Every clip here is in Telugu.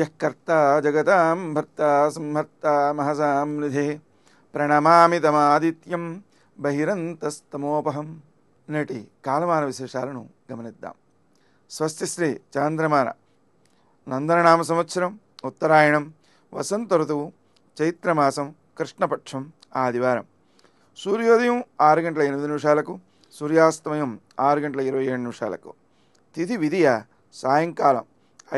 యః కర్తా జగతాం భర్తా సంహర్తా మహసాం నిధే ప్రణమామి తమాదిత్యం బహిరంతస్తమోపహం. నేటి కాలమాన విశేషాలను గమనిద్దాం. స్వస్తి శ్రీ చాంద్రమాన నందననామ సంవత్సరం ఉత్తరాయణం వసంత ఋతువు చైత్రమాసం కృష్ణపక్షం ఆదివారం. సూర్యోదయం 6:08 సూర్యాస్తమయం 6:27 తిథి విధియ సాయంకాలం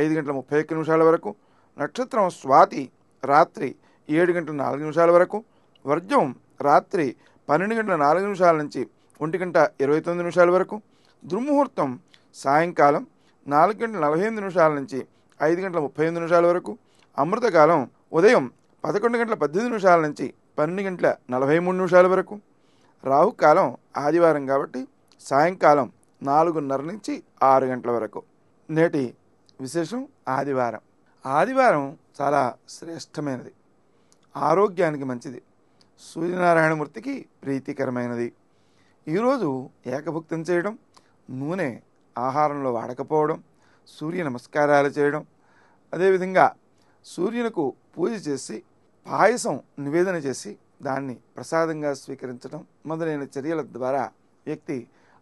5:31 వరకు, నక్షత్రం స్వాతి రాత్రి 7:04 వరకు, వర్జం రాత్రి 12:04 నుంచి 1:29 వరకు, దుర్ముహూర్తం సాయంకాలం 4:48 నుంచి 5:35 వరకు, అమృతకాలం ఉదయం 11:18 నుంచి 12:43 వరకు, రాహుకాలం ఆదివారం కాబట్టి సాయంకాలం 4:30 నుంచి 6 గంటల వరకు. నేటి విశేషం ఆదివారం. ఆదివారం చాలా శ్రేష్టమైనది, ఆరోగ్యానికి మంచిది, సూర్యనారాయణమూర్తికి ప్రీతికరమైనది. ఈరోజు ఏకభుక్తం చేయడం, నూనె ఆహారంలో వాడకపోవడం, సూర్య నమస్కారాలు చేయడం, అదేవిధంగా సూర్యునికి పూజ చేసి పాయసం నివేదన చేసి దాన్ని ప్రసాదంగా స్వీకరించడం మొదలైన చర్యల ద్వారా వ్యక్తి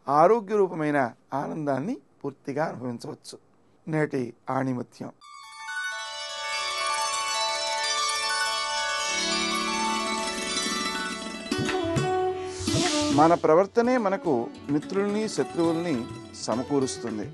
ఆరోగ్య రూపమైన ఆనందాన్ని పూర్తిగా అనుభవించవచ్చు. నేటి ఆణిముత్యం. మన ప్రవర్తనే మనకు మిత్రుల్ని శత్రువుల్ని సమకూరుస్తుంది.